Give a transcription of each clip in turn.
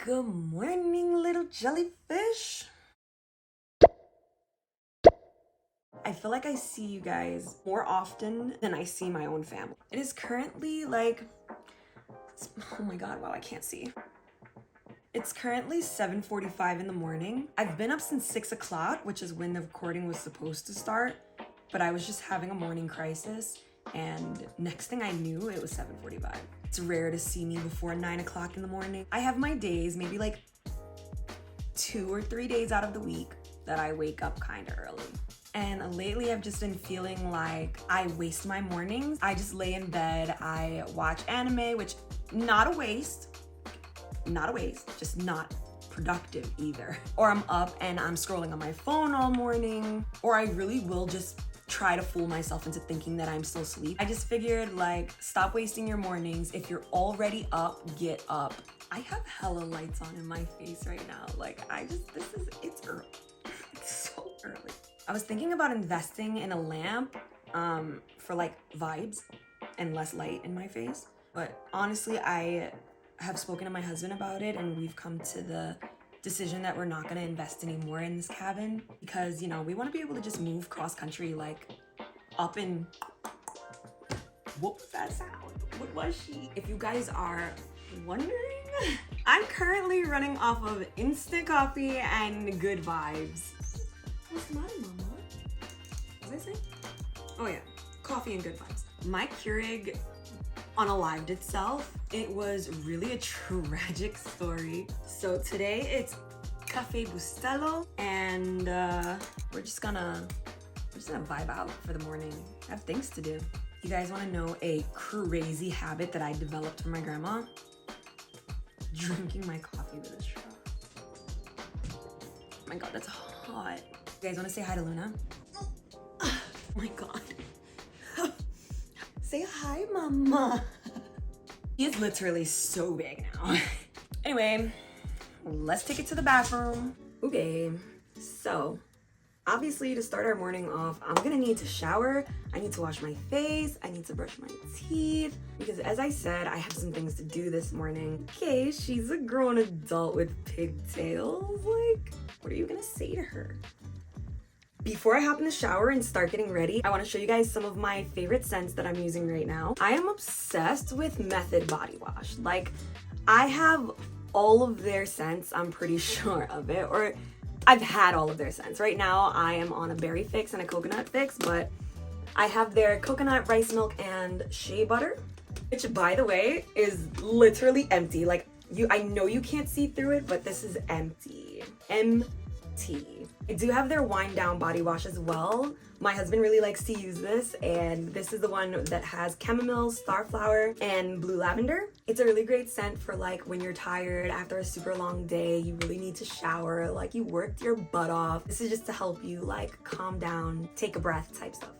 Good morning, little jellyfish. I feel like I see you guys more often than I see my own family. It is currently oh my god, wow, I can't see. It's currently 7:45 in the morning. I've been up since 6 o'clock, which is when the recording was supposed to start, but I was just having a morning crisis, and next thing I knew, it was 7:45. It's rare to see me before 9 o'clock in the morning. I have my days, maybe like 2 or 3 days out of the week that I wake up kind of early. And lately I've just been feeling like I waste my mornings. I just lay in bed, I watch anime, which not a waste, just not productive either. Or I'm up and I'm scrolling on my phone all morning, or I really will just try to fool myself into thinking that I'm still asleep. I just figured, like, stop wasting your mornings. If you're already up, get up. I have hella lights on in my face right now. Like, it's early. It's so early. I was thinking about investing in a lamp for like vibes and less light in my face. But honestly, I have spoken to my husband about it, and we've come to the decision that we're not going to invest anymore in this cabin because, you know, we want to be able to just move cross country, like up and... What was that sound? What was she? If you guys are wondering, I'm currently running off of instant coffee and good vibes. What's the matter, mama? What was I saying? Oh yeah, coffee and good vibes. My Keurig unalived itself. It was really a tragic story. So today it's Cafe Bustelo, and we're just gonna vibe out for the morning. I have things to do. You guys want to know a crazy habit that I developed from my grandma? Drinking my coffee with a straw. Oh my god, that's hot. You guys want to say hi to Luna? Oh my god. Say hi, mama. He is literally so big now. Anyway, let's take it to the bathroom. Okay, so obviously to start our morning off, I'm gonna need to shower. I need to wash my face. I need to brush my teeth because, as I said, I have some things to do this morning. Okay, she's a grown adult with pigtails. Like, what are you gonna say to her? Before I hop in the shower and start getting ready, I want to show you guys some of my favorite scents that I'm using right now. I am obsessed with Method body wash. Like, I have all of their scents, I'm pretty sure of it, or I've had all of their scents. Right now, I am on a berry fix and a coconut fix, but I have their coconut, rice milk, and shea butter, which, by the way, is literally empty. Like, I know you can't see through it, but this is empty. Empty. I do have their wind down body wash as well. My husband really likes to use this, and this is the one that has chamomile, starflower, and blue lavender. It's a really great scent for like when you're tired after a super long day, you really need to shower, like you worked your butt off. This is just to help you like calm down, take a breath type stuff.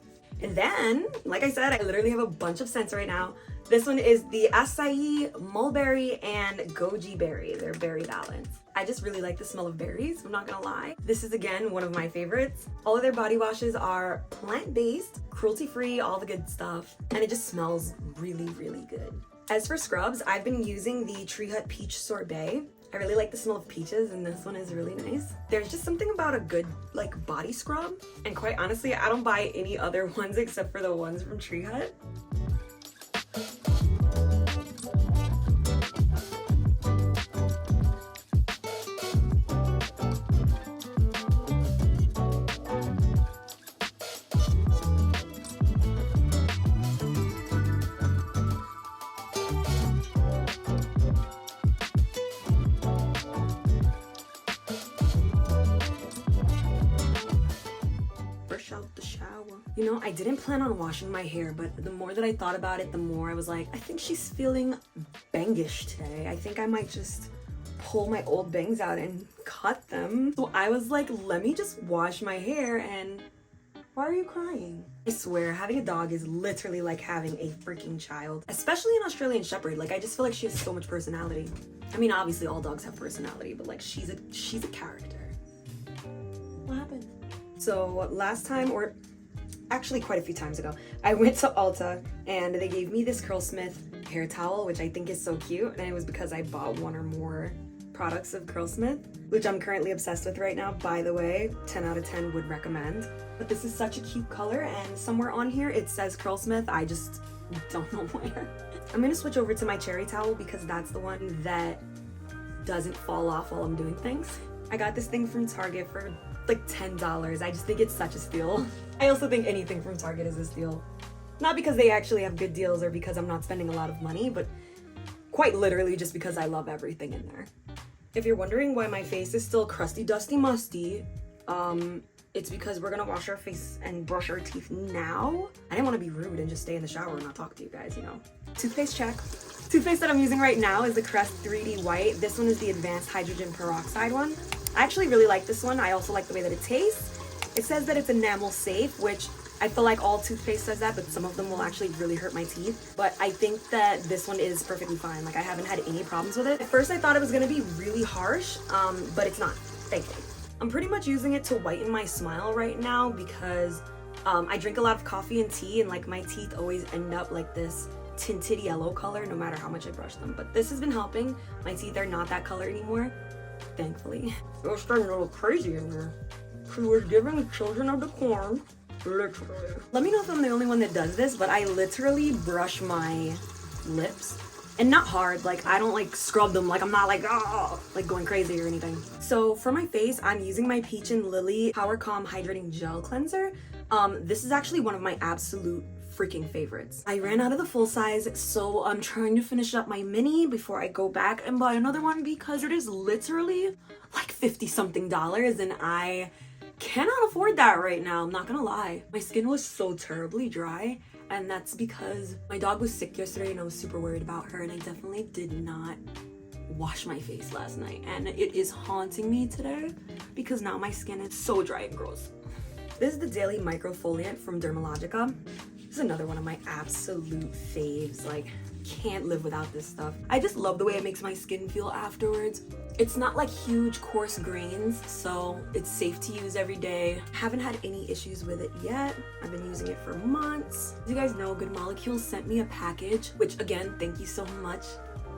And then, like I said, I literally have a bunch of scents right now. This one is the acai, mulberry, and goji berry. They're berry balanced. I just really like the smell of berries, I'm not gonna lie. This is, again, one of my favorites. All of their body washes are plant-based, cruelty-free, all the good stuff, and it just smells really, really good. As for scrubs, I've been using the Tree Hut Peach Sorbet. I really like the smell of peaches, and this one is really nice. There's just something about a good like body scrub, and quite honestly, I don't buy any other ones except for the ones from Tree Hut. You know, I didn't plan on washing my hair, but the more that I thought about it, the more I was like, I think she's feeling bangish today. I think I might just pull my old bangs out and cut them. So I was like, let me just wash my hair. And why are you crying? I swear, having a dog is literally like having a freaking child, especially an Australian Shepherd. Like, I just feel like she has so much personality. I mean, obviously all dogs have personality, but like she's a character. What happened? So last time, or actually quite a few times ago, I went to Ulta and they gave me this Curlsmith hair towel, which I think is so cute, and it was because I bought one or more products of Curlsmith, which I'm currently obsessed with right now, by the way. 10 out of 10 would recommend. But this is such a cute color, and somewhere on here it says Curlsmith. I just don't know where. I'm gonna switch over to my cherry towel because that's the one that doesn't fall off while I'm doing things. I got this thing from Target for like $10. I just think it's such a steal. I also think anything from Target is a steal. Not because they actually have good deals or because I'm not spending a lot of money, but quite literally just because I love everything in there. If you're wondering why my face is still crusty, dusty, musty, it's because we're gonna wash our face and brush our teeth now. I didn't want to be rude and just stay in the shower and not talk to you guys, you know. Toothpaste check. Toothpaste that I'm using right now is the Crest 3D White. This one is the Advanced Hydrogen Peroxide one. I actually really like this one. I also like the way that it tastes. It says that it's enamel safe, which I feel like all toothpaste says that, but some of them will actually really hurt my teeth. But I think that this one is perfectly fine. Like, I haven't had any problems with it. At first I thought it was gonna be really harsh, but it's not, thankfully. I'm pretty much using it to whiten my smile right now because I drink a lot of coffee and tea, and like my teeth always end up like this tinted yellow color no matter how much I brush them. But this has been helping. My teeth are not that color anymore, thankfully. It was starting a little crazy in there. She was giving children of the corn. Literally. Let me know if I'm the only one that does this, but I literally brush my lips. And not hard, like I don't like scrub them, like I'm not like, oh, like going crazy or anything. So for my face, I'm using my Peach and Lily Power Calm Hydrating Gel Cleanser. This is actually one of my absolute freaking favorites. I ran out of the full size, so I'm trying to finish up my mini before I go back and buy another one because it is literally like 50 something dollars and I cannot afford that right now, I'm not gonna lie. My skin was so terribly dry, and that's because my dog was sick yesterday and I was super worried about her, and I definitely did not wash my face last night, and it is haunting me today because now my skin is so dry and gross. This is the Daily Microfoliant from Dermalogica. This is another one of my absolute faves. Like, can't live without this stuff. I just love the way it makes my skin feel afterwards. It's not like huge coarse grains, so it's safe to use every day. Haven't had any issues with it yet. I've been using it for months. As you guys know, Good Molecules sent me a package, which again, thank you so much.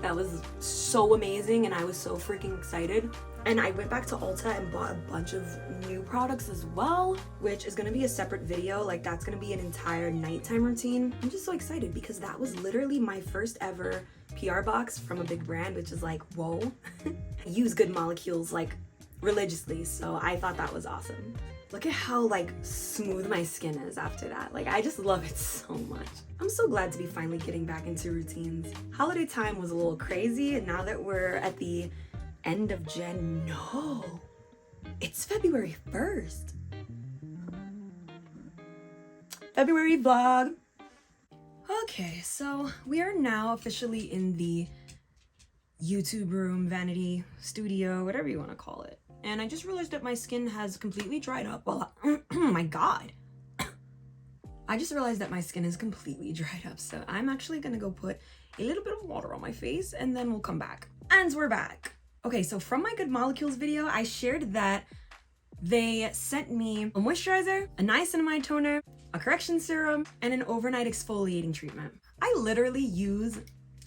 That was so amazing and I was so freaking excited. And I went back to Ulta and bought a bunch of new products as well, which is gonna be a separate video. Like, that's gonna be an entire nighttime routine. I'm just so excited because that was literally my first ever PR box from a big brand, which is like, whoa. I use Good Molecules like religiously, so I thought that was awesome. Look at how like smooth my skin is after that. Like, I just love it so much. I'm so glad to be finally getting back into routines. Holiday time was a little crazy, and now that we're at the end of Jan, no, it's February 1st. February vlog. Okay, so we are now officially in the YouTube room, vanity, studio, whatever you want to call it. And I just realized that my skin has completely dried up. Well, oh my God. I just realized that my skin is completely dried up. So I'm actually gonna go put a little bit of water on my face and then we'll come back. And we're back. Okay, so from my Good Molecules video, I shared that they sent me a moisturizer, a niacinamide toner, a correction serum, and an overnight exfoliating treatment. I literally use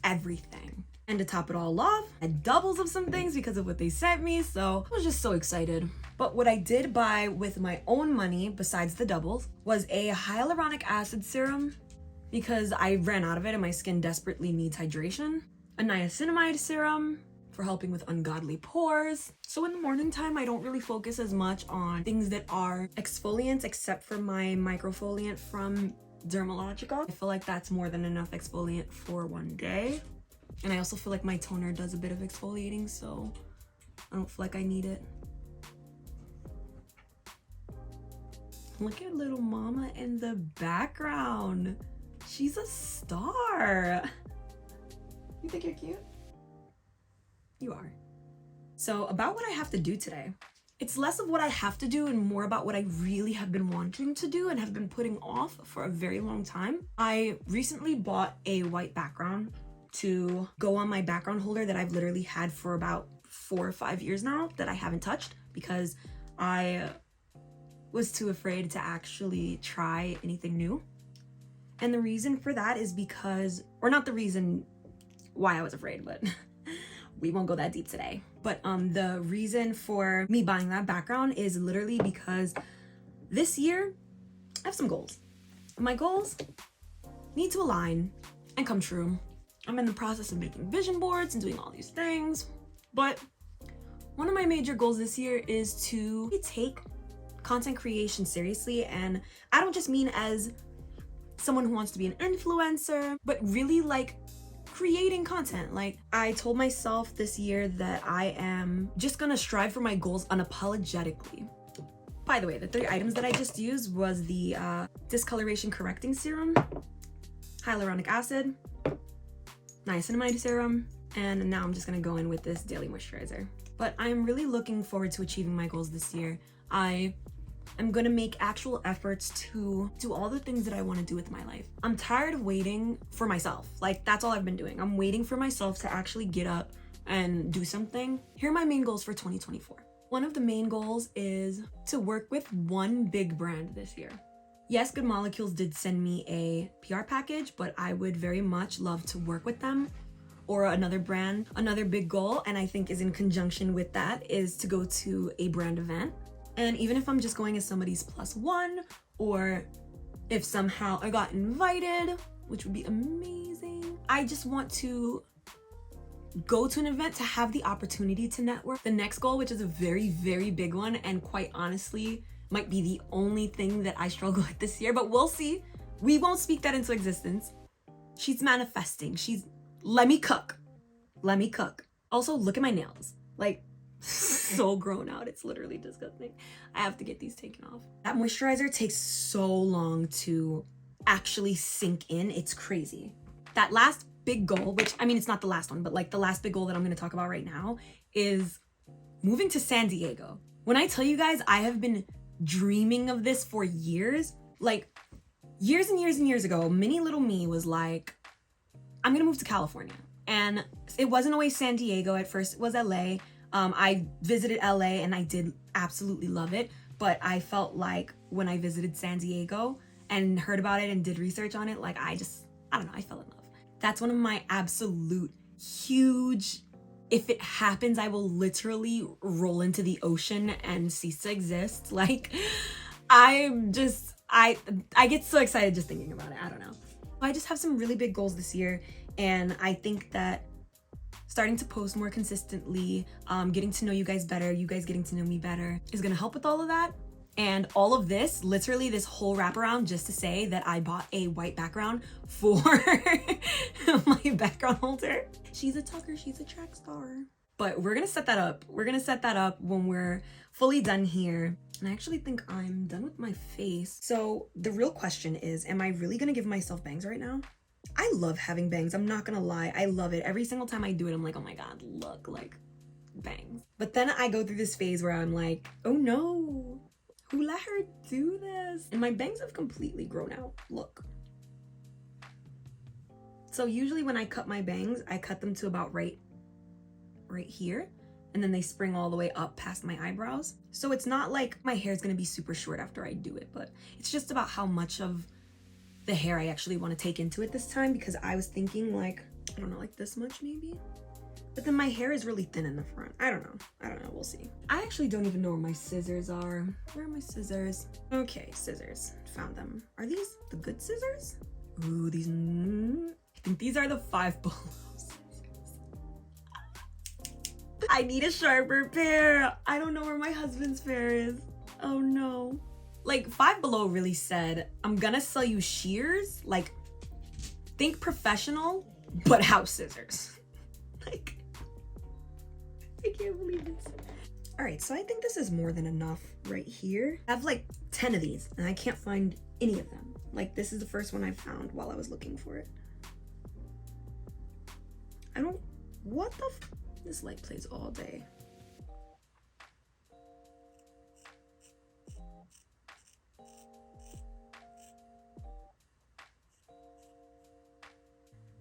everything. And to top it all off, I had doubles of some things because of what they sent me, so I was just so excited. But what I did buy with my own money, besides the doubles, was a hyaluronic acid serum because I ran out of it and my skin desperately needs hydration, a niacinamide serum for helping with ungodly pores. So in the morning time, I don't really focus as much on things that are exfoliants except for my microfoliant from Dermalogica. I feel like that's more than enough exfoliant for one day. And I also feel like my toner does a bit of exfoliating, so I don't feel like I need it. Look at little mama in the background. She's a star. You think you're cute? You are. So about what I have to do today. It's less of what I have to do and more about what I really have been wanting to do and have been putting off for a very long time. I recently bought a white background to go on my background holder that I've literally had for about 4 or 5 years now that I haven't touched because I was too afraid to actually try anything new. And the reason for that is because, or not the reason why I was afraid, but we won't go that deep today. But the reason for me buying that background is literally because this year I have some goals. My goals need to align and come true. I'm in the process of making vision boards and doing all these things, but one of my major goals this year is to take content creation seriously. And I don't just mean as someone who wants to be an influencer, but really like creating content. Like, I told myself this year that I am just gonna strive for my goals unapologetically. By the way, the 3 items that I just used was the discoloration correcting serum, hyaluronic acid, niacinamide serum, and now I'm just gonna go in with this daily moisturizer. But I'm really looking forward to achieving my goals this year. I am gonna make actual efforts to do all the things that I wanna do with my life. I'm tired of waiting for myself. Like, that's all I've been doing. I'm waiting for myself to actually get up and do something. Here are my main goals for 2024. One of the main goals is to work with one big brand this year. Yes, Good Molecules did send me a PR package, but I would very much love to work with them or another brand. Another big goal, and I think is in conjunction with that, is to go to a brand event. And even if I'm just going as somebody's +1, or if somehow I got invited, which would be amazing, I just want to go to an event to have the opportunity to network. The next goal, which is a very, very big one, and quite honestly, might be the only thing that I struggle with this year, but we'll see. We won't speak that into existence. She's manifesting. Let me cook. Let me cook. Also, look at my nails. Like, so grown out. It's literally disgusting. I have to get these taken off. That moisturizer takes so long to actually sink in. It's crazy. That last big goal, which, I mean, it's not the last one, but like the last big goal that I'm going to talk about right now is moving to San Diego. When I tell you guys, I have been dreaming of this for years. Like, years and years and years ago, mini little me was like, I'm gonna move to California. And it wasn't always San Diego. At first it was LA. I visited LA and I did absolutely love it. But I felt like when I visited San Diego and heard about it and did research on it, like I don't know, I fell in love. That's one of my absolute huge, if it happens, I will literally roll into the ocean and cease to exist. Like, I get so excited just thinking about it. I don't know. I just have some really big goals this year, and I think that starting to post more consistently, getting to know you guys better, you guys getting to know me better, is gonna help with all of that. And all of this, literally this whole wraparound, just to say that I bought a white background for my background holder. She's a talker, she's a track star. But we're gonna set that up. We're gonna set that up when we're fully done here. And I actually think I'm done with my face. So the real question is, am I really gonna give myself bangs right now? I love having bangs, I'm not gonna lie. I love it. Every single time I do it, I'm like, oh my God, look, like bangs. But then I go through this phase where I'm like, oh no, who let her do this? And my bangs have completely grown out, look. So usually when I cut my bangs, I cut them to about right here, and then they spring all the way up past my eyebrows. So it's not like my hair is gonna be super short after I do it, but it's just about how much of the hair I actually want to take into it this time, because I was thinking like, I don't know, like this much maybe? But then my hair is really thin in the front. I don't know, we'll see. I actually don't even know where my scissors are. Where are my scissors? Okay, scissors, found them. Are these the good scissors? Ooh, these, I think these are the 5 Below scissors. I need a sharper pair. I don't know where my husband's pair is. Oh no. Like 5 Below really said, I'm gonna sell you shears, like think professional, but house scissors. Like, I can't believe this. All right, so I think this is more than enough right here. I have like 10 of these and I can't find any of them. Like, this is the first one I found while I was looking for it. What the this light plays all day.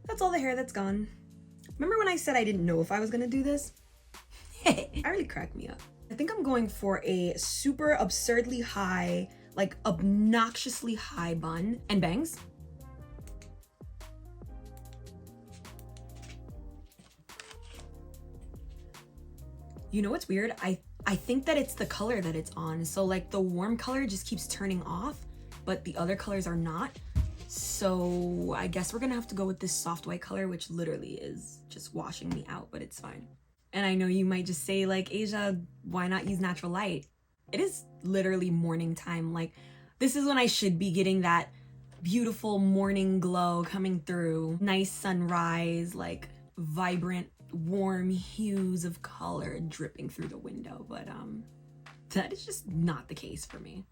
That's all the hair that's gone. Remember when I said I didn't know if I was gonna do this? That really cracked me up. I think I'm going for a super absurdly high, like obnoxiously high bun and bangs. You know what's weird? I think that it's the color that it's on. So like the warm color just keeps turning off, but the other colors are not. So I guess we're gonna have to go with this soft white color, which literally is just washing me out, but it's fine. And I know you might just say like, Asia, why not use natural light? It is literally morning time. Like this is when I should be getting that beautiful morning glow coming through. Nice sunrise, like vibrant, warm hues of color dripping through the window. But that is just not the case for me.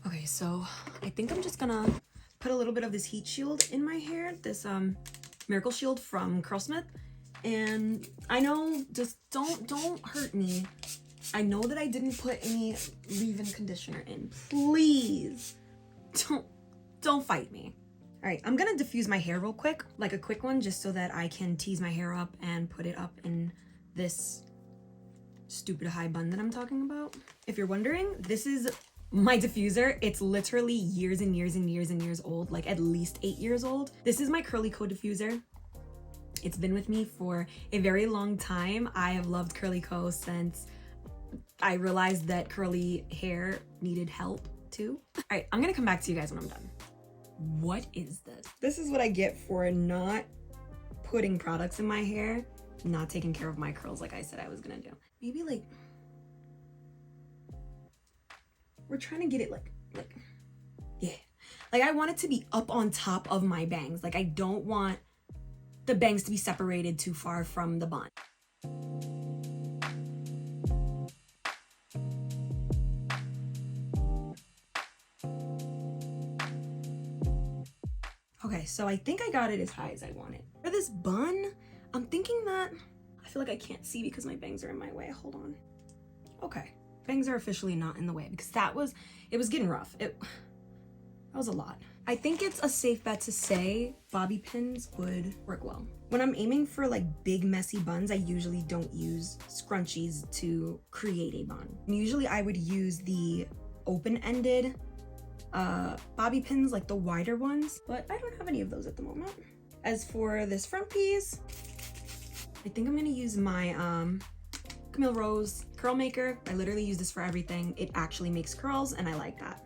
Okay, so I think I'm just gonna put a little bit of this heat shield in my hair, this Miracle Shield from Curlsmith. And I know, just don't hurt me. I know that I didn't put any leave-in conditioner in. Please, don't fight me. All right, I'm gonna diffuse my hair real quick, like a quick one, just so that I can tease my hair up and put it up in this stupid high bun that I'm talking about. If you're wondering, this is my diffuser. It's literally years and years and years and years old, like at least 8 years old. This is my Curly Co diffuser. It's been with me for a very long time. I have loved Curly Co since I realized that curly hair needed help too. All right, I'm gonna come back to you guys when I'm done. What is this? This is what I get for not putting products in my hair, not taking care of my curls like I said I was gonna do. Maybe like, we're trying to get it like, yeah. Like I want it to be up on top of my bangs. Like I don't want the bangs to be separated too far from the bun. Okay, so I think I got it as high as I want it. For this bun, I'm thinking that, I feel like I can't see because my bangs are in my way. Hold on. Okay, bangs are officially not in the way because it was getting rough. That was a lot. I think it's a safe bet to say bobby pins would work well. When I'm aiming for like big messy buns, I usually don't use scrunchies to create a bun. Usually I would use the open-ended bobby pins, like the wider ones, but I don't have any of those at the moment. As for this front piece, I think I'm gonna use my Camille Rose curl maker. I literally use this for everything. It actually makes curls and I like that.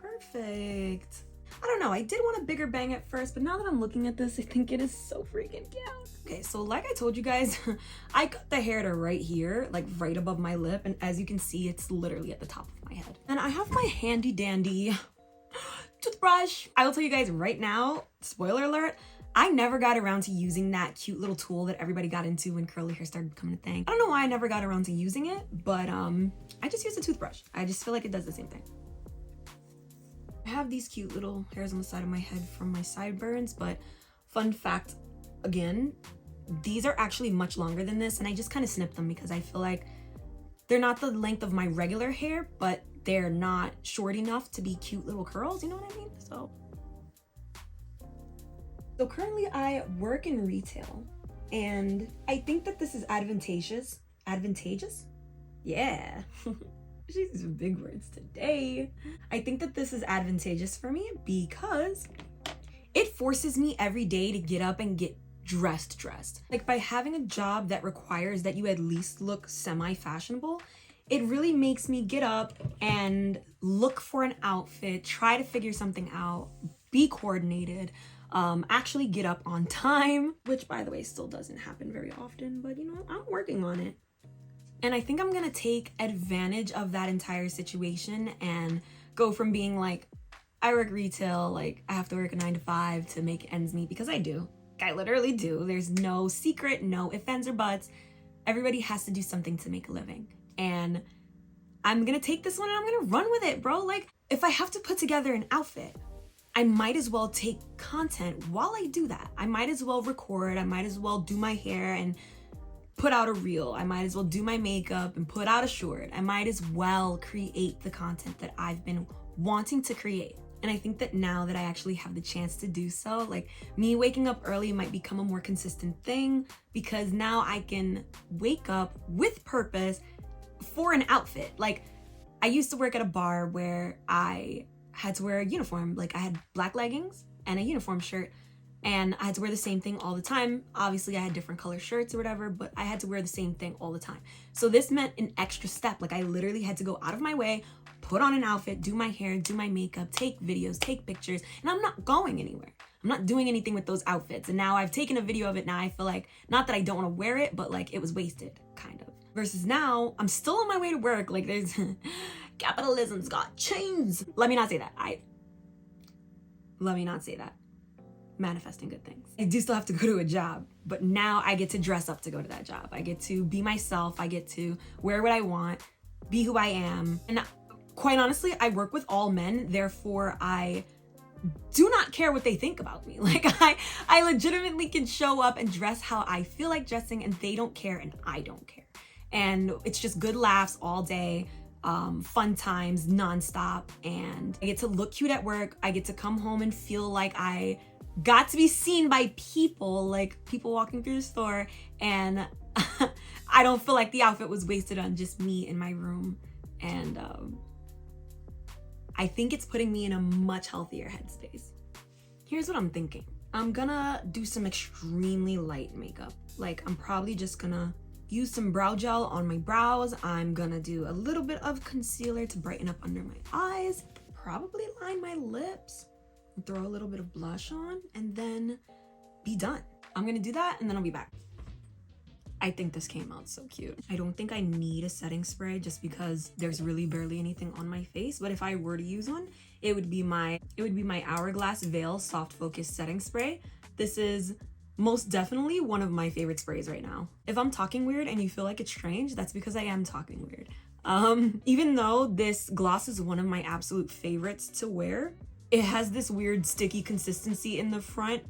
Perfect. I don't know, I did want a bigger bang at first, but now that I'm looking at this, I think it is so freaking cute. Okay, so like I told you guys, I cut the hair to right here, like right above my lip, and as you can see, it's literally at the top of my head. And I have my handy dandy toothbrush. I will tell you guys right now, spoiler alert, I never got around to using that cute little tool that everybody got into when curly hair started becoming a thing. I don't know why I never got around to using it, but I just use a toothbrush. I just feel like it does the same thing. I have these cute little hairs on the side of my head from my sideburns, but fun fact, again, these are actually much longer than this, and I just kind of snipped them because I feel like they're not the length of my regular hair, but they're not short enough to be cute little curls, you know what I mean? So currently I work in retail, and I think that this is advantageous. Advantageous? Yeah. She's using big words today. I think that this is advantageous for me because it forces me every day to get up and get dressed. Like by having a job that requires that you at least look semi-fashionable, it really makes me get up and look for an outfit, try to figure something out, be coordinated, actually get up on time, which by the way still doesn't happen very often, but you know, I'm working on it. And I think I'm gonna take advantage of that entire situation and go from being like, I work retail, like I have to work a 9 to 5 to make ends meet, because I do. I literally do. There's no secret, no ifs, ands, or buts. Everybody has to do something to make a living. And I'm gonna take this one and I'm gonna run with it, bro. Like, if I have to put together an outfit, I might as well take content while I do that. I might as well record, I might as well do my hair and put out a reel. I might as well do my makeup and put out a short. I might as well create the content that I've been wanting to create. And I think that now that I actually have the chance to do so, like me waking up early might become a more consistent thing, because now I can wake up with purpose for an outfit. Like, I used to work at a bar where I had to wear a uniform. Like I had black leggings and a uniform shirt, and I had to wear the same thing all the time. Obviously I had different color shirts or whatever, but I had to wear the same thing all the time. So this meant an extra step. Like I literally had to go out of my way, put on an outfit, do my hair, do my makeup, take videos, take pictures, and I'm not going anywhere. I'm not doing anything with those outfits. And now I've taken a video of it. Now I feel like, not that I don't want to wear it, but like it was wasted, kind of. Versus now, I'm still on my way to work. Like there's, capitalism's got chains. Let me not say that. Let me not say that. Manifesting good things. I do still have to go to a job, but now I get to dress up to go to that job. I get to be myself. I get to wear what I want, be who I am. And quite honestly, I work with all men. Therefore, I do not care what they think about me. Like I legitimately can show up and dress how I feel like dressing, and they don't care and I don't care. And it's just good laughs all day, fun times nonstop, and I get to look cute at work. I get to come home and feel like I got to be seen by people, like people walking through the store, and I don't feel like the outfit was wasted on just me in my room. And I think it's putting me in a much healthier headspace. Here's what I'm thinking. I'm gonna do some extremely light makeup. Like I'm probably just gonna use some brow gel on my brows. I'm gonna do a little bit of concealer to brighten up under my eyes. Probably line my lips, throw a little bit of blush on, and then be done. I'm gonna do that and then I'll be back. I think this came out so cute. I don't think I need a setting spray just because there's really barely anything on my face, but if I were to use one, it would be my Hourglass Veil Soft Focus Setting Spray. This is most definitely one of my favorite sprays right now. If I'm talking weird and you feel like it's strange, that's because I am talking weird. Even though this gloss is one of my absolute favorites to wear, it has this weird sticky consistency in the front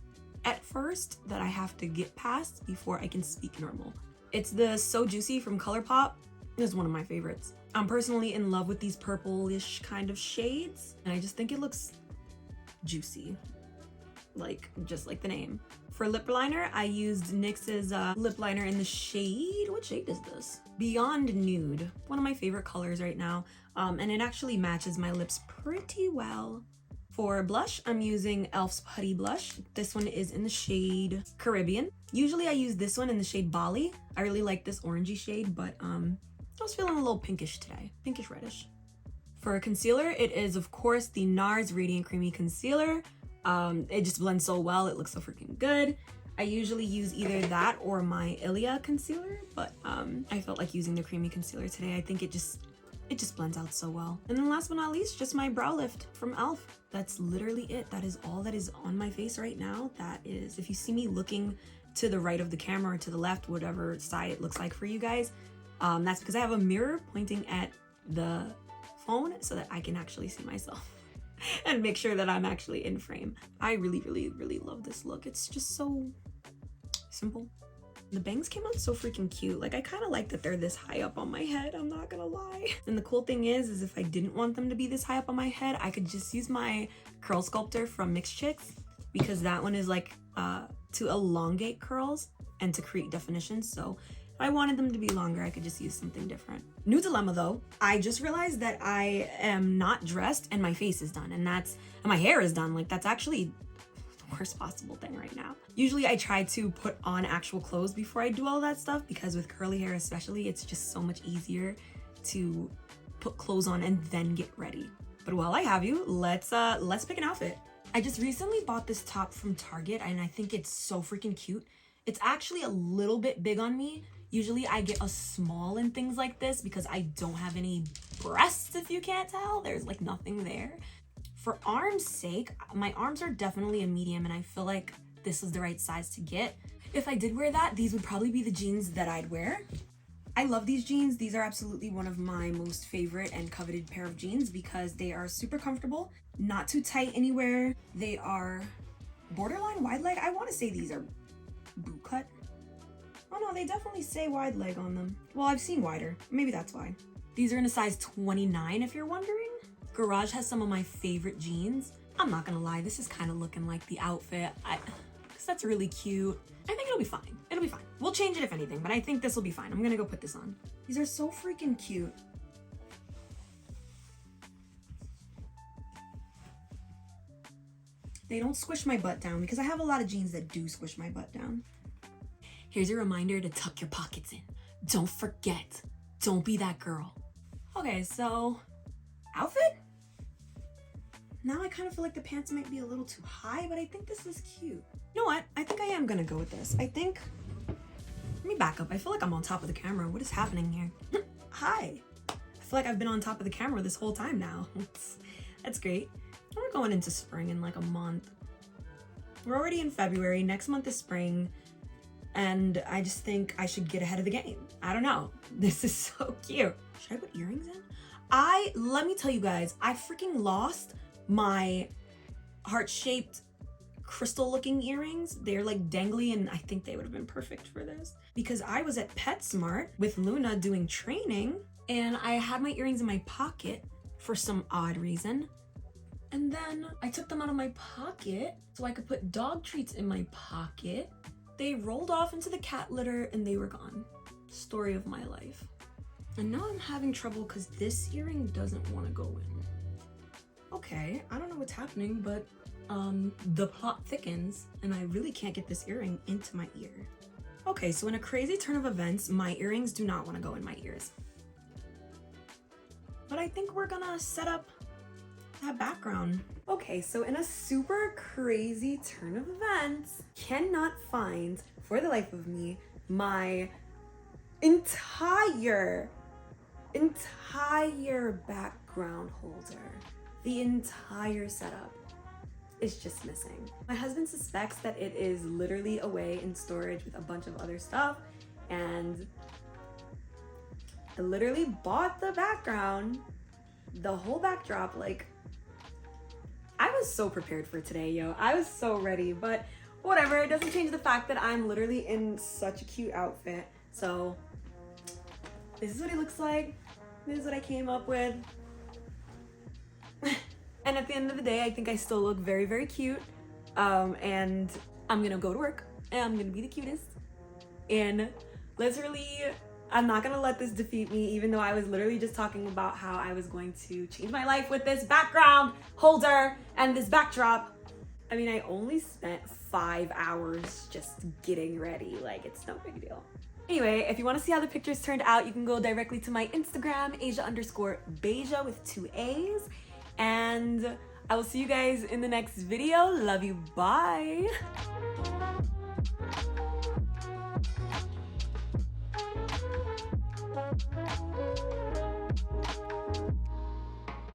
at first that I have to get past before I can speak normal. It's the So Juicy from ColourPop. It's one of my favorites. I'm personally in love with these purplish kind of shades, and I just think it looks juicy, like just like the name. For lip liner, I used NYX's lip liner in the shade, what shade is this? Beyond Nude, one of my favorite colors right now, and it actually matches my lips pretty well. For blush, I'm using e.l.f.'s Putty Blush. This one is in the shade Caribbean. Usually I use this one in the shade Bali. I really like this orangey shade, but I was feeling a little pinkish today, pinkish reddish. For concealer, it is of course the NARS Radiant Creamy Concealer. It just blends so well, it looks so freaking good. I usually use either that or my Ilia concealer, but I felt like using the creamy concealer today. I think it just blends out so well. And then last but not least, just my brow lift from e.l.f. That's literally it. That is all that is on my face right now. That is, if you see me looking to the right of the camera or to the left, whatever side it looks like for you guys, that's because I have a mirror pointing at the phone so that I can actually see myself and make sure that I'm actually in frame. I really, really, really love this look. It's just so simple. The bangs came out so freaking cute. Like I kind of like that they're this high up on my head, I'm not gonna lie. And the cool thing is if I didn't want them to be this high up on my head, I could just use my curl sculptor from Mix Chicks, because that one is like to elongate curls and to create definition. So if I wanted them to be longer, I could just use something different. New dilemma though, I just realized that I am not dressed and my face is done, and my hair is done. Like that's actually the worst possible thing right now. Usually I try to put on actual clothes before I do all that stuff, because with curly hair especially, it's just so much easier to put clothes on and then get ready. But while I have you, let's pick an outfit. I just recently bought this top from Target and I think it's so freaking cute. It's actually a little bit big on me. Usually I get a small in things like this because I don't have any breasts, if you can't tell. There's like nothing there. For arms' sake, my arms are definitely a medium and I feel like this is the right size to get. If I did wear that, these would probably be the jeans that I'd wear. I love these jeans. These are absolutely one of my most favorite and coveted pair of jeans because they are super comfortable, not too tight anywhere. They are borderline wide leg. I want to say these are boot cut. Oh no, they definitely say wide leg on them. Well, I've seen wider. Maybe that's why. These are in a size 29 if you're wondering. Garage has some of my favorite jeans. I'm not gonna lie, this is kind of looking like the outfit. Because that's really cute. I think it'll be fine. It'll be fine. We'll change it if anything, but I think this will be fine. I'm gonna go put this on. These are so freaking cute. They don't squish my butt down because I have a lot of jeans that do squish my butt down. Here's a reminder to tuck your pockets in. Don't forget. Don't be that girl. Okay, so outfit? Now I kind of feel like the pants might be a little too high, but I think this is cute. You know what? I think I am gonna go with this. Let me back up. I feel like I'm on top of the camera. What is happening here? Hi. I feel like I've been on top of the camera this whole time now. That's great. We're going into spring in like a month. We're already in February. Next month is spring. And I just think I should get ahead of the game. I don't know. This is so cute. Should I put earrings in? Let me tell you guys, I freaking lost my heart-shaped crystal looking earrings. They're like dangly and I think they would have been perfect for this because I was at PetSmart with Luna doing training and I had my earrings in my pocket for some odd reason. And then I took them out of my pocket so I could put dog treats in my pocket. They rolled off into the cat litter and they were gone. Story of my life. And now I'm having trouble because this earring doesn't want to go in. Okay, I don't know what's happening, but the plot thickens and I really can't get this earring into my ear. Okay, so in a crazy turn of events, my earrings do not want to go in my ears. But I think we're gonna set up that background. Okay, so in a super crazy turn of events, cannot find, for the life of me, my entire background holder. The entire setup is just missing. My husband suspects that it is literally away in storage with a bunch of other stuff, and I literally bought the background, the whole backdrop. Like, I was so prepared for today, yo. I was so ready, but whatever. It doesn't change the fact that I'm literally in such a cute outfit. So this is what it looks like. This is what I came up with. And at the end of the day, I think I still look very, very cute. And I'm gonna go to work and I'm gonna be the cutest. And literally, I'm not gonna let this defeat me, even though I was literally just talking about how I was going to change my life with this background holder and this backdrop. I mean, I only spent 5 hours just getting ready. Like, it's no big deal. Anyway, if you want to see how the pictures turned out, you can go directly to my Instagram, Asia_Beja with 2 A's. And I will see you guys in the next video. Love you. Bye.